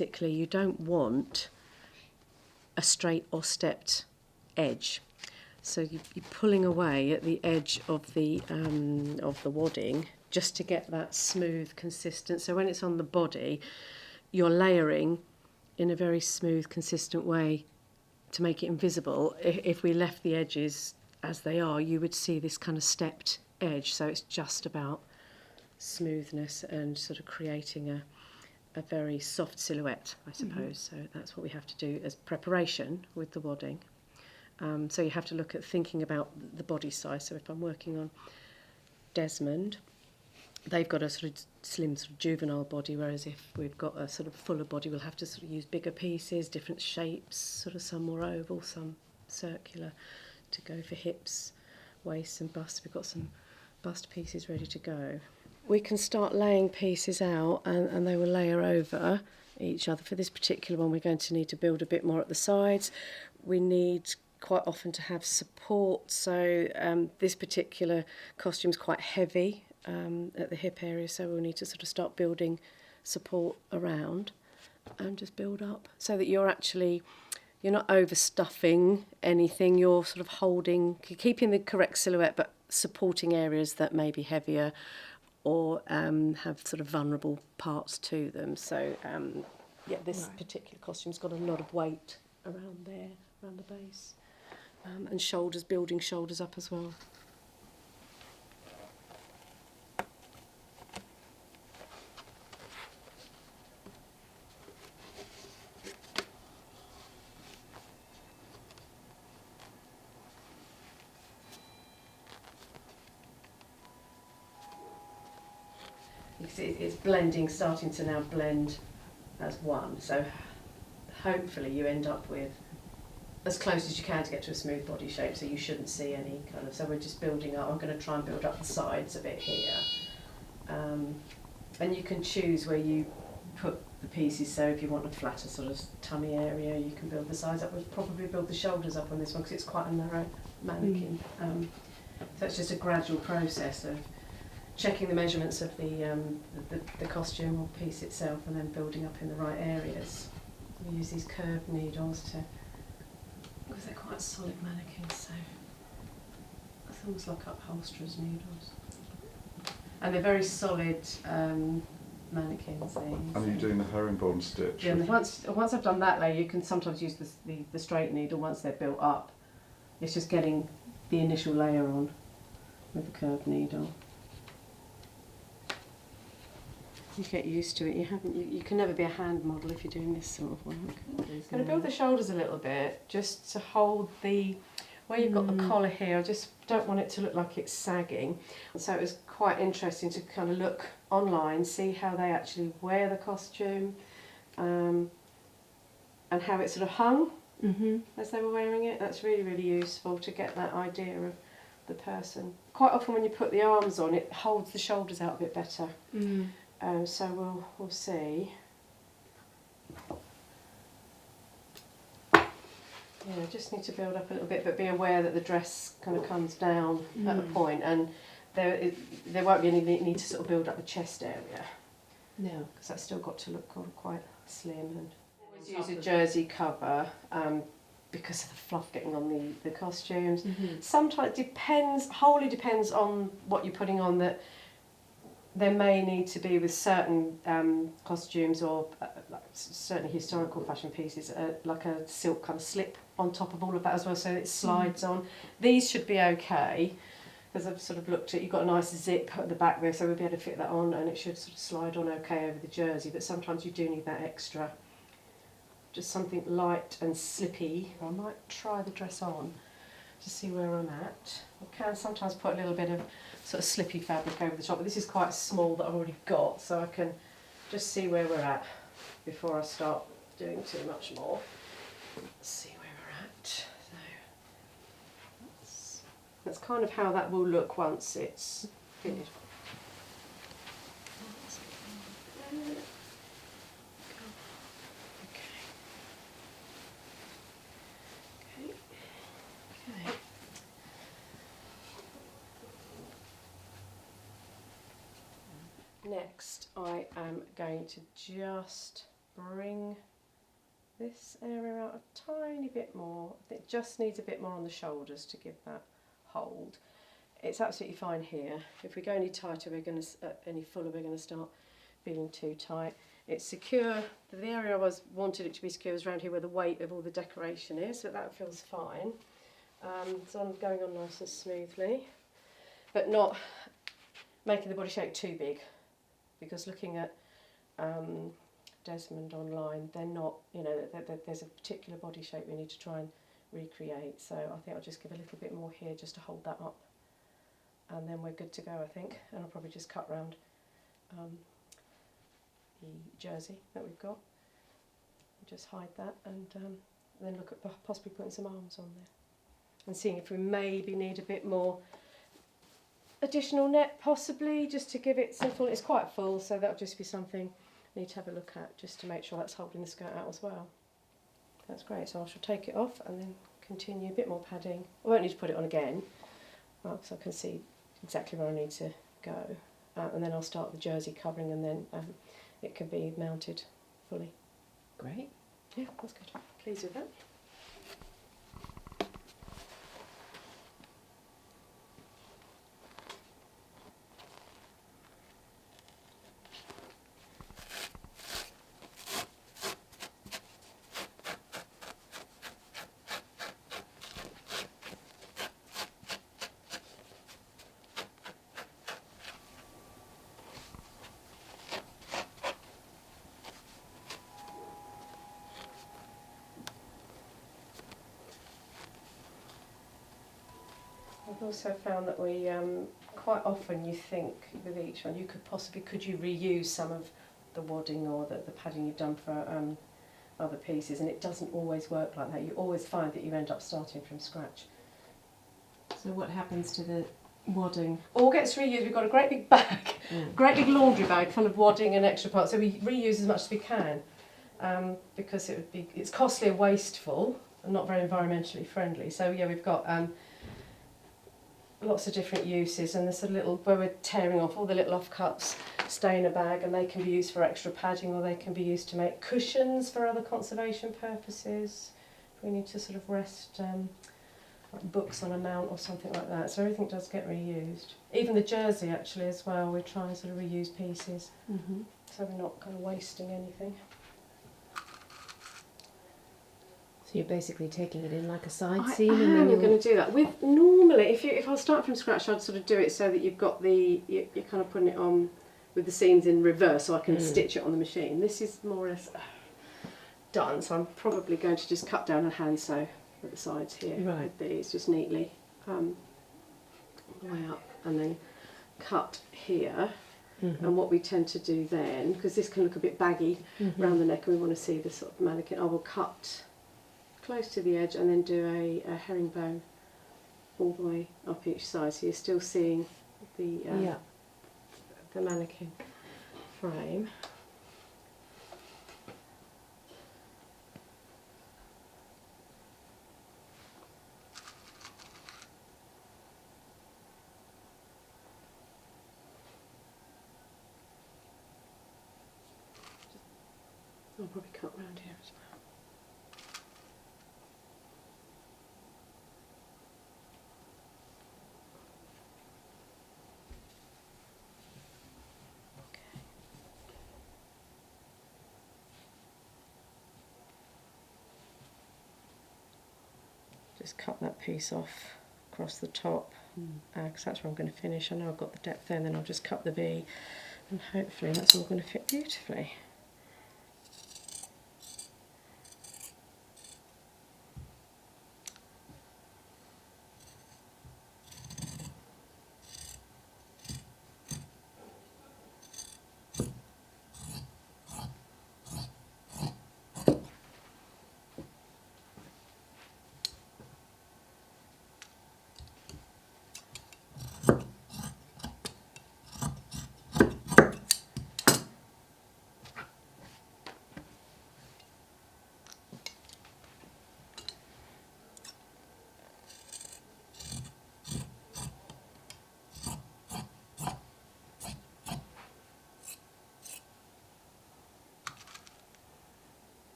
basically you don't want a straight or stepped edge. So you're pulling away at the edge of the wadding just to get that smooth, consistent. So when it's on the body, you're layering in a very smooth, consistent way to make it invisible. If we left the edges as they are, you would see this kind of stepped edge. So it's just about smoothness and sort of creating a very soft silhouette, I suppose. So that's what we have to do as preparation with the wadding. So you have to look at thinking about the body size. So if I'm working on Desmond, they've got a sort of slim, sort of juvenile body, whereas if we've got a sort of fuller body, we'll have to sort of use bigger pieces, different shapes, sort of some more oval, some circular, to go for hips, waists and busts. We've got some bust pieces ready to go. We can start laying pieces out and they will layer over each other. For this particular one, we're going to need to build a bit more at the sides. We need quite often to have support, so this particular costume is quite heavy at the hip area, so we'll need to sort of start building support around and just build up so that you're not overstuffing anything, you're sort of keeping the correct silhouette but supporting areas that may be heavier or have sort of vulnerable parts to them. So this particular costume's got a lot of weight around there, around the base. And shoulders, building shoulders up as well. You can see it's blending, starting to now blend as one. So hopefully you end up with as close as you can to get to a smooth body shape, so you shouldn't see any kind of, so we're just building up. I'm going to try and build up the sides a bit here. And you can choose where you put the pieces, so if you want a flatter sort of tummy area, you can build the sides up. We'll probably build the shoulders up on this one because it's quite a narrow mannequin. So it's just a gradual process of checking the measurements of the costume or piece itself and then building up in the right areas. We use these curved needles because they're quite solid mannequins, so it's almost like upholsterer's needles. And they're very solid mannequins. And are you doing the herringbone stitch? Yeah, once I've done that layer, you can sometimes use the straight needle once they're built up. It's just getting the initial layer on with the curved needle. You get used to it. You can never be a hand model if you're doing this sort of work. I'm going to build the shoulders a little bit just to hold where you've got the collar here. I just don't want it to look like it's sagging. So it was quite interesting to kind of look online, see how they actually wear the costume and how it sort of hung as they were wearing it. That's really, really useful to get that idea of the person. Quite often when you put the arms on, it holds the shoulders out a bit better. So we'll see. Yeah, just need to build up a little bit, but be aware that the dress kind of comes down at a point, and there won't be any need to sort of build up the chest area. No, because that's still got to look quite slim. And always use a jersey cover because of the fluff getting on the costumes. Sometimes it wholly depends on what you're putting on. That there may need to be with certain costumes or like certainly historical fashion pieces, like a silk kind of slip on top of all of that as well, so it slides on. These should be okay, because I've sort of looked at, you've got a nice zip at the back there, so we'll be able to fit that on and it should sort of slide on okay over the jersey, but sometimes you do need that extra, just something light and slippy. I might try the dress on to see where I'm at. I can sometimes put a little bit of sort of slippy fabric over the top, but this is quite small that I've already got, so I can just see where we're at before I start doing too much more. Let's see where we're at. So that's kind of how that will look once it's finished. Next, I am going to just bring this area out a tiny bit more. It just needs a bit more on the shoulders to give that hold. It's absolutely fine here. If we go any tighter, we're going to any fuller, we're going to start feeling too tight. It's secure. The area I wanted it to be secure is around here where the weight of all the decoration is, but that feels fine. So I'm going on nice and smoothly, but not making the body shape too big, because looking at Desmond online, they're not, you know, there's a particular body shape we need to try and recreate. So I think I'll just give a little bit more here just to hold that up, and then we're good to go, I think. And I'll probably just cut round the jersey that we've got, just hide that, and then look at possibly putting some arms on there and seeing if we maybe need a bit more additional net, possibly, just to give it some full. It's quite full, so that'll just be something I need to have a look at, just to make sure that's holding the skirt out as well. That's great. So I shall take it off and then continue a bit more padding. I won't need to put it on again, because I can see exactly where I need to go, and then I'll start the jersey covering, and then it can be mounted fully. Great. Yeah, that's good. Pleased with that. I've also found that we quite often, you think with each one, could you reuse some of the wadding or the padding you've done for other pieces, and it doesn't always work like that. You always find that you end up starting from scratch. So what happens to the wadding? All gets reused. We've got a great big bag, great big laundry bag full of wadding and extra parts, so we reuse as much as we can, because it's costly and wasteful and not very environmentally friendly. So yeah, we've got lots of different uses, and there's a little where we're tearing off all the little offcuts, stay in a bag, and they can be used for extra padding, or they can be used to make cushions for other conservation purposes. If we need to sort of rest like books on a mount or something like that. So everything does get reused. Even the jersey actually as well, we try and sort of reuse pieces, so we're not kind of wasting anything. So you're basically taking it in like a side seam, and then you're going to do that. With normally, if I start from scratch, I'd sort of do it so that you've got you're kind of putting it on with the seams in reverse, so I can stitch it on the machine. This is more or less done, so I'm probably going to just cut down and hand sew at the sides here with these, just neatly all the way up, and then cut here. And what we tend to do then, because this can look a bit baggy around the neck, and we want to see the sort of mannequin, I will cut close to the edge and then do a herringbone all the way up each side, so you're still seeing the mannequin frame. I'll probably cut round here as well. Just cut that piece off across the top, because that's where I'm going to finish. I know I've got the depth there, and then I'll just cut the V, and hopefully that's all going to fit beautifully.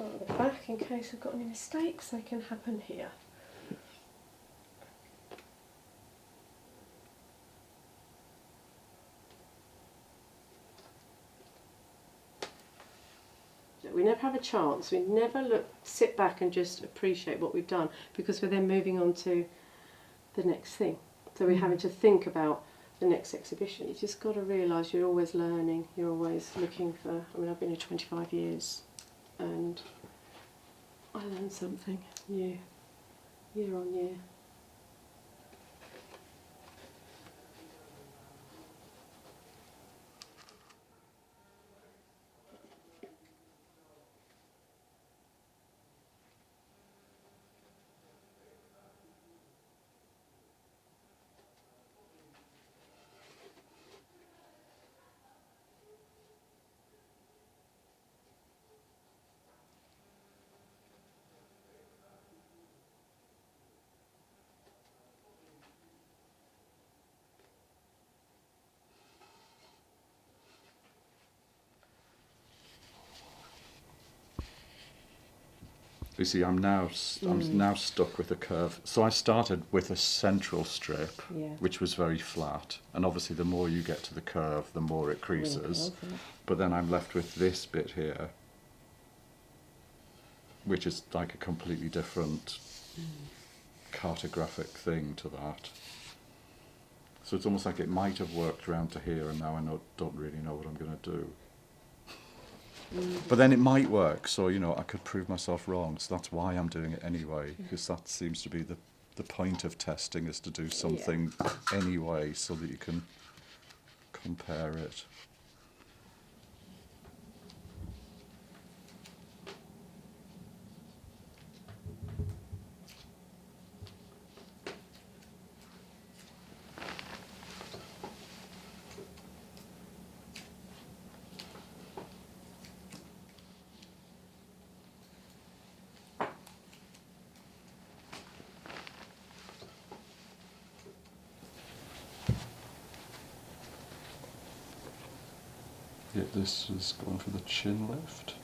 start at the back in case I've got any mistakes. They can happen here. We never have a chance. We never sit back and just appreciate what we've done, because we're then moving on to the next thing. So we're having to think about the next exhibition. You just got to realise you're always learning. You're always looking for. I mean, I've been here 25 years, and I learn something new, year on year. You see, I'm now stuck with a curve. So I started with a central strip, Yeah. which was very flat, and obviously the more you get to the curve, the more it creases. Okay. But then I'm left with this bit here, which is like a completely different cartographic thing to that. So it's almost like it might have worked round to here, and now I don't really know what I'm going to do. But then it might work, so I could prove myself wrong. So that's why I'm doing it anyway, because that seems to be the point of testing, is to do something anyway, so that you can compare it. Yeah, this is going for the chin lift.